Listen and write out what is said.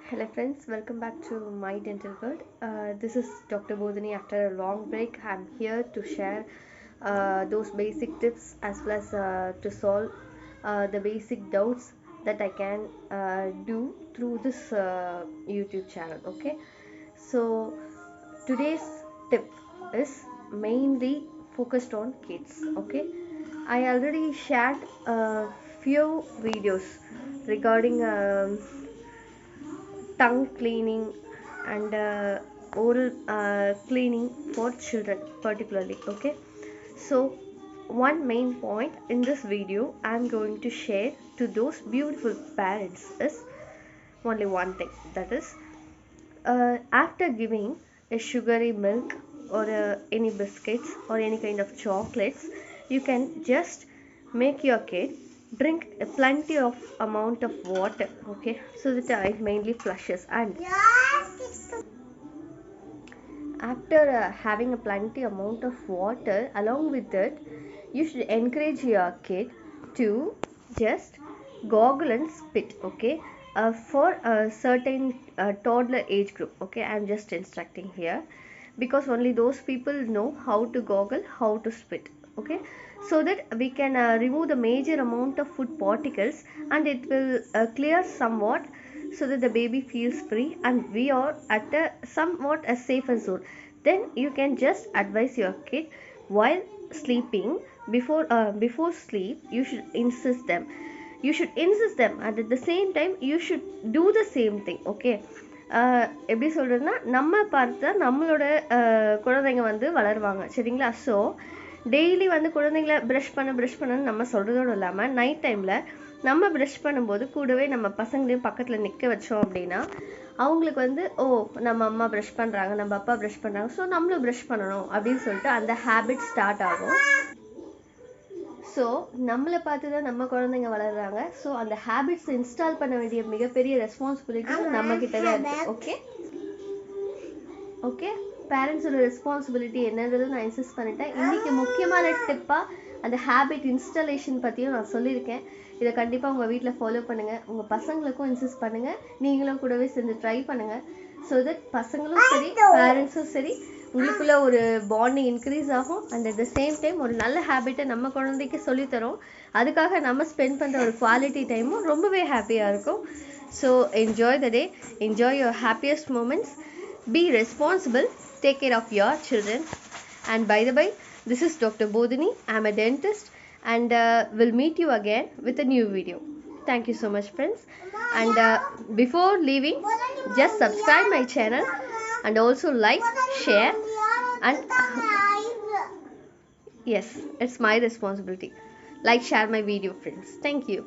Hello friends, welcome back to my dental world. This is Dr. Bhothini. After a long break, I'm here to share those basic tips as well as to solve the basic doubts that I can do through this YouTube channel. Okay, so today's tip is mainly focused on kids. Okay, I already shared a few videos regarding tongue cleaning and oral cleaning for children particularly. Okay, so one main point in this video I'm going to share to those beautiful parents is only one thing, that is after giving a sugary milk or any biscuits or any kind of chocolates, you can just make your kid drink a plenty of amount of water. Okay, so that it mainly flushes. And after having a plenty amount of water, along with it you should encourage your kid to just goggle and spit. Okay, for a certain toddler age group. Okay, I'm just instructing here because only those people know how to goggle, how to spit. Okay, so that we can remove the major amount of food particles and it will clear somewhat, so that the baby feels free and we are at a somewhat a safer zone. Then you can just advise your kid while sleeping, before sleep you should insist them and at the same time you should do the same thing. Okay, எப்படி சொல்கிறதுனா, நம்ம பார்த்தா நம்மளோட குழந்தைங்க வந்து வளருவாங்க, சரிங்களா? So daily வந்து குழந்தைங்கள ப்ரஷ் பண்ணணும்னு நம்ம சொல்கிறதோடு இல்லாமல் நைட் டைமில் நம்ம ப்ரஷ் பண்ணும்போது கூடவே நம்ம பசங்களையும் பக்கத்தில் நிற்க வச்சோம் அப்படின்னா அவங்களுக்கு வந்து, ஓ, நம்ம அம்மா ப்ரஷ் பண்ணுறாங்க, நம்ம அப்பா ப்ரஷ் பண்ணுறாங்க, ஸோ நம்மளும் ப்ரஷ் பண்ணணும் அப்படின்னு சொல்லிட்டு அந்த ஹேபிட் ஸ்டார்ட் ஆகும். ஸோ நம்மளை பார்த்து தான் நம்ம குழந்தைங்க வளர்கிறாங்க. ஸோ அந்த ஹேபிட்ஸ் இன்ஸ்டால் பண்ண வேண்டிய மிகப்பெரிய ரெஸ்பான்சிபிலிட்டி நம்மக்கிட்ட தான் இருக்குது. ஓகே ஓகே பேரண்ட்ஸோட ரெஸ்பான்சிபிலிட்டி என்னன்றது நான் இன்சிஸ்ட் பண்ணிட்டேன். இன்றைக்கி முக்கியமான டிப்பாக அந்த ஹேபிட் இன்ஸ்டாலேஷன் பற்றியும் நான் சொல்லியிருக்கேன். இதை கண்டிப்பாக உங்கள் வீட்டில் ஃபாலோ பண்ணுங்கள், உங்கள் பசங்களுக்கும் இன்சிஸ்ட் பண்ணுங்கள், நீங்களும் கூடவே சேர்ந்து ட்ரை பண்ணுங்கள். ஸோ தட் பசங்களும் சரி பேரண்ட்ஸும் சரி உங்களுக்குள்ள ஒரு பாண்டிங் இன்க்ரீஸ் ஆகும். And at the same time ஒரு நல்ல ஹேபிட்டை நம்ம குழந்தைக்கு சொல்லித்தரோம். அதுக்காக நம்ம ஸ்பெண்ட் பண்ணுற ஒரு குவாலிட்டி டைமும் ரொம்பவே ஹாப்பியாக இருக்கும். So enjoy the day, enjoy your happiest moments, be responsible, take care of your children. And by the way, this is Dr. Bhothini. I'm a dentist and we'll meet you again with a new video. Thank you so much friends. And before leaving, just subscribe my channel and also like, share and yes, it's my responsibility. Like, share my video friends. Thank you.